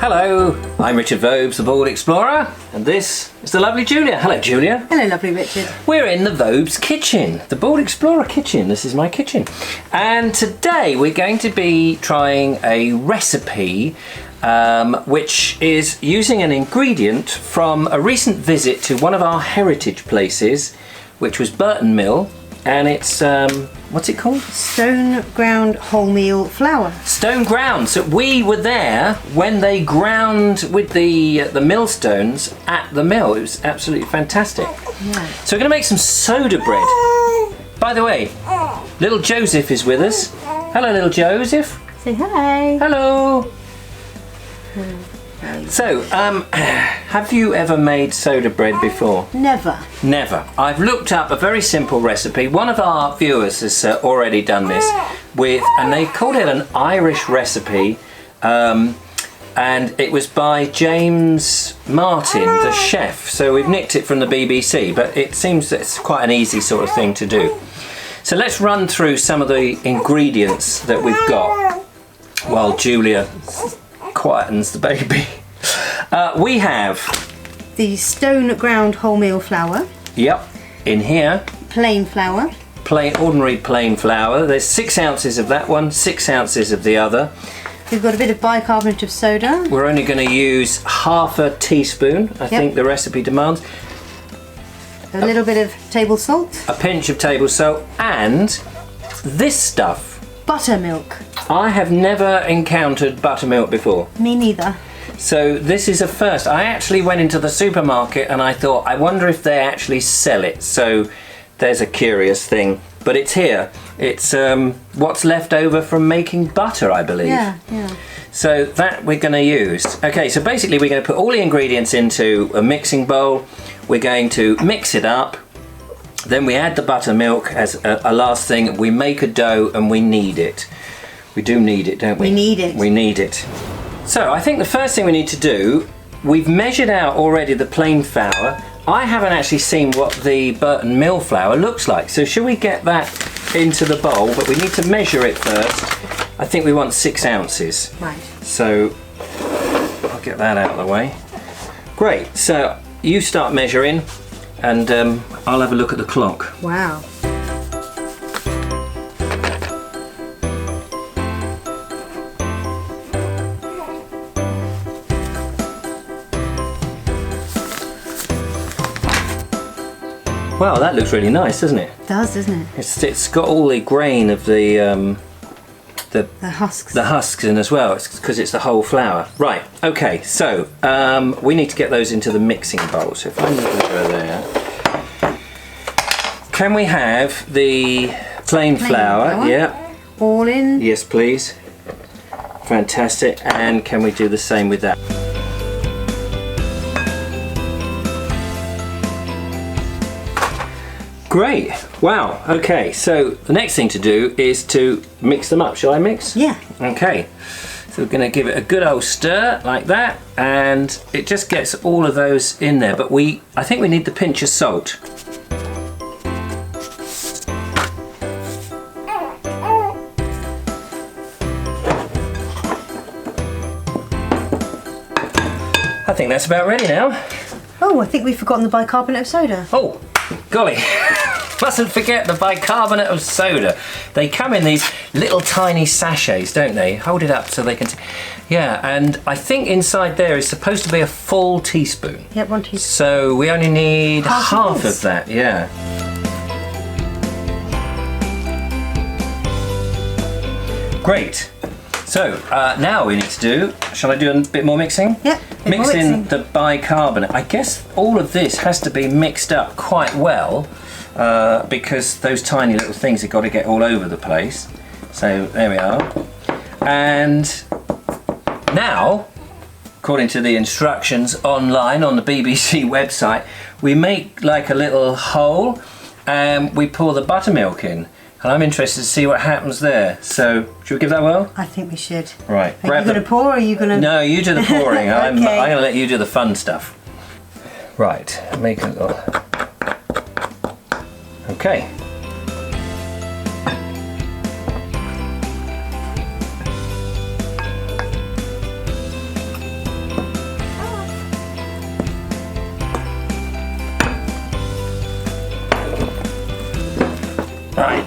Hello, I'm Richard Vobes, the Bald Explorer, and this is the lovely Julia. Hello, Julia. Hello, lovely Richard. We're in the Vobes Kitchen, the Bald Explorer kitchen. This is my kitchen. And today we're going to be trying a recipe which is using an ingredient from a recent visit to one of our heritage places, which was Burton Mill, and it's, what's it called? Stone ground wholemeal flour. Stone ground. So we were there when they ground with the millstones at the mill. It was absolutely fantastic. Yeah. So we're going to make some soda bread. By the way, little Joseph is with us. Hello, little Joseph. Say hi. Hello. So, have you ever made soda bread before? Never. Never. I've looked up a very simple recipe. One of our viewers has already done this with, and they called it an Irish recipe, and it was by James Martin, the chef. So we've nicked it from the BBC, but it seems that it's quite an easy sort of thing to do. So let's run through some of the ingredients that we've got while Julia quietens the baby. We have the stone ground wholemeal flour. Yep, in here. Plain flour. Ordinary plain flour. There's 6 ounces of that one, 6 ounces of the other. We've got a bit of bicarbonate of soda. We're only going to use half a teaspoon, I think the recipe demands. A little bit of table salt. A pinch of table salt, and this stuff. Buttermilk. I have never encountered buttermilk before. Me neither. So this is a first. I actually went into the supermarket and I thought, I wonder if they actually sell it. So there's a curious thing. But it's here. It's what's left over from making butter, I believe. Yeah. So that we're going to use. Okay, so basically we're going to put all the ingredients into a mixing bowl. We're going to mix it up. Then we add the buttermilk as a last thing. We make a dough and we knead it. We do need it, don't we? We need it. We need it. So I think the first thing we need to do, we've measured out already the plain flour. I haven't actually seen what the Burton Mill flour looks like. So should we get that into the bowl? But we need to measure it first. I think we want 6 ounces. Right. So I'll get that out of the way. Great, so you start measuring and I'll have a look at the clock. Wow. Wow, that looks really nice, doesn't it? It does, doesn't it? It's got all the grain of the husks. The husks in as well. It's because it's the whole flour. Right. Okay. So we need to get those into the mixing bowl. So if I move over there, can we have the plain flour? Yeah. All in. Yes, please. Fantastic. And can we do the same with that? Great. Wow. Okay, so the next thing to do is to mix them up. Shall I mix? Yeah. Okay. So we're going to give it a good old stir like that, and it just gets all of those in there. But I think we need the pinch of salt. I think that's about ready now. Oh, I think we've forgotten the bicarbonate of soda. Oh, golly. Mustn't forget the bicarbonate of soda. They come in these little tiny sachets, don't they? Hold it up so they can... Yeah, and I think inside there is supposed to be a full teaspoon. Yep, 1 teaspoon. So we only need half of that, yeah. Great. So now we need to do, shall I do a bit more mixing? Yep. Mix in the bicarbonate. I guess all of this has to be mixed up quite well because those tiny little things have got to get all over the place. So there we are. And now, according to the instructions online on the BBC website, we make like a little hole and we pour the buttermilk in. And I'm interested to see what happens there. So, should we give that a whirl? I think we should. Right. Are you going to pour or are you going to... No, you do the pouring. Okay. I'm going to let you do the fun stuff. Right. Make a little... Okay.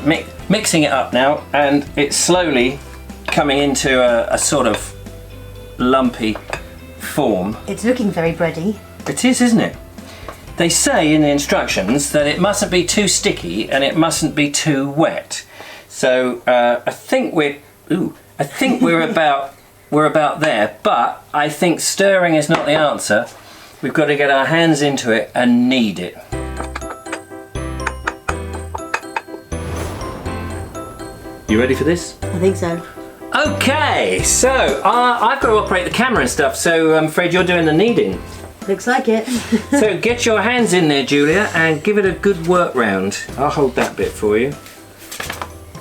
mixing it up now, and it's slowly coming into a sort of lumpy form. It's looking very bready. It is, isn't it? They say in the instructions that it mustn't be too sticky and it mustn't be too wet. So I think we're about there. But I think stirring is not the answer. We've got to get our hands into it and knead it. You ready for this? I think so. Okay, so I've got to operate the camera and stuff, so I'm afraid you're doing the kneading. Looks like it. So get your hands in there, Julia, and give it a good work round. I'll hold that bit for you.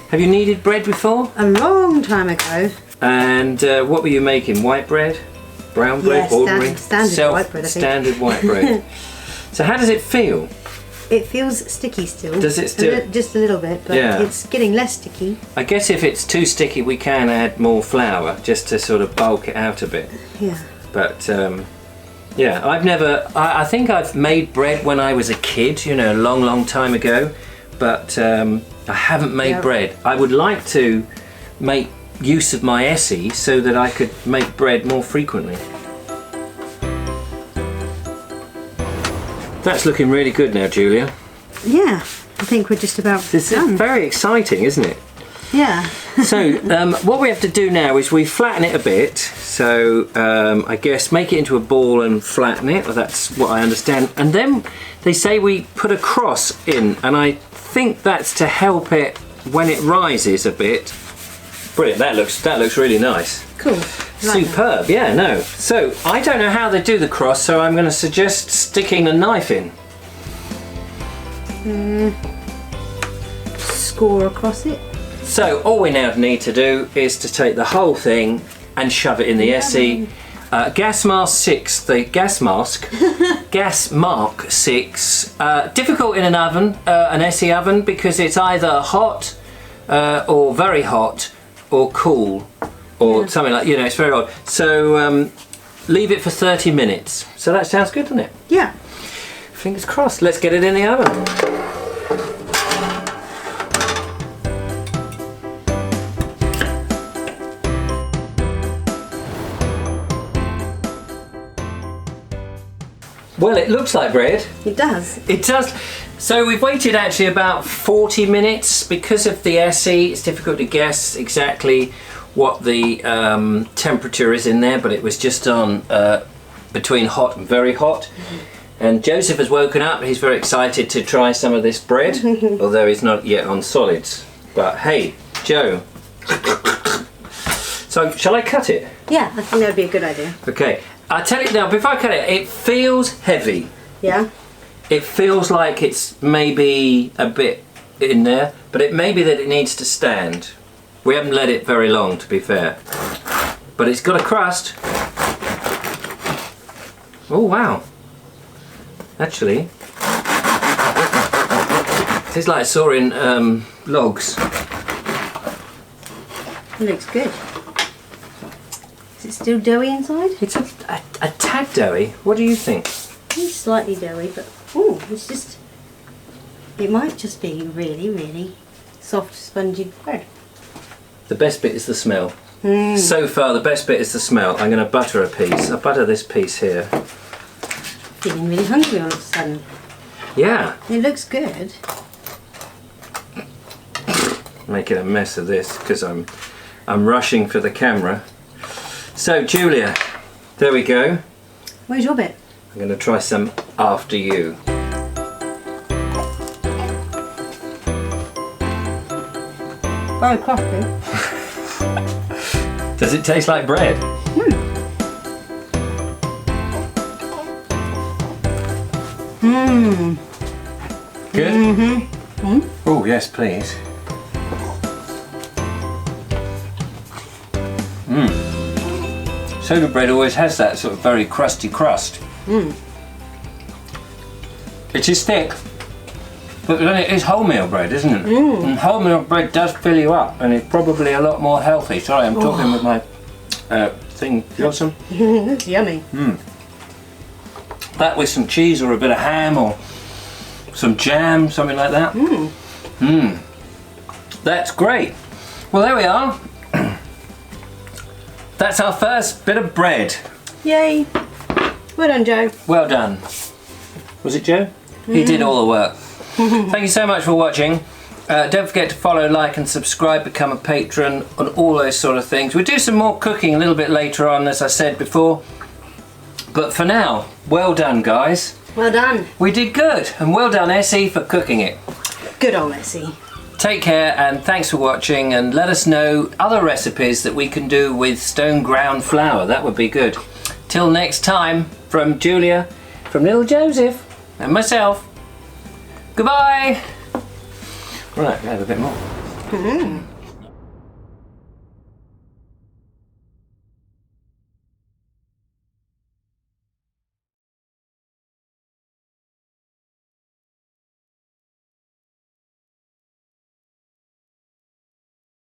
Have you kneaded bread before? A long time ago. And what were you making? White bread? Brown bread? Yeah, Ordinary? standard white bread, I think. Standard white bread. So how does it feel? It feels sticky still. Does it still? Just a little bit, but Yeah. it's getting less sticky. I guess if it's too sticky, we can add more flour just to sort of bulk it out a bit. Yeah. But yeah, I think I've made bread when I was a kid, you know, a long time ago, but I haven't made bread. I would like to make use of my Esse so that I could make bread more frequently. That's looking really good now, Julia. Yeah, I think we're just about This done. is very exciting, isn't it? Yeah. So what we have to do now is we flatten it a bit. So I guess make it into a ball and flatten it. Well, that's what I understand. And then they say we put a cross in, and I think that's to help it when it rises a bit. Brilliant. That looks really nice. Cool. Superb. Yeah. No. So I don't know how they do the cross, so I'm going to suggest sticking a knife in. Score across it. So all we now need to do is to take the whole thing and shove it in the Esse. Gas mask 6, the gas mark 6. Difficult in an oven, an Esse oven, because it's either hot or very hot or cool or something like, you know, it's very odd. So leave it for 30 minutes. So that sounds good, doesn't it? Yeah. Fingers crossed. Let's get it in the oven. Well, it looks like bread. It does. It does. So we've waited actually about 40 minutes. Because of the Esse, it's difficult to guess exactly what the temperature is in there, but it was just on between hot and very hot. And Joseph has woken up. He's very excited to try some of this bread, although he's not yet on solids. But hey, Joe. So shall I cut it? Yeah, I think that would be a good idea. Okay. I'll tell you now, before I cut it, it feels heavy. Yeah. It feels like it's maybe a bit in there, but it may be that it needs to stand. We haven't let it very long, to be fair. But it's got a crust. Oh, wow. Actually, it's like sawing logs. It looks good. Is it still doughy inside? It's a tad doughy. What do you think? It's slightly doughy, but it might just be really soft, spongy bread. The best bit is the smell. So far, the best bit is the smell. I'm going to butter a piece. I'll butter this piece here. Feeling really hungry all of a sudden. Yeah. It looks good. Making a mess of this because I'm rushing for the camera. So Julia, there we go. Where's your bit? I'm going to try some after you. Very crusty. Does it taste like bread? Good? Oh yes, please. Soda bread always has that sort of very crusty crust. It is thick, but then it is wholemeal bread, isn't it? And wholemeal bread does fill you up, and it's probably a lot more healthy. Sorry, I'm talking with my thing. You want some? It's yummy. That with some cheese or a bit of ham or some jam, something like that. That's great. Well, there we are. That's our first bit of bread. Yay. Well done, Joe. Well done. Was it Joe? He did all the work. Thank you so much for watching. Don't forget to follow, like and subscribe, become a patron, and all those sort of things. We'll do some more cooking a little bit later on, as I said before. But for now, well done, guys. Well done. We did good, and well done, Essie, for cooking it. Good old Essie. Take care, and thanks for watching, and let us know other recipes that we can do with stone ground flour. That would be good. Till next time, from Julia, from little Joseph, and myself, goodbye. Right, have a bit more.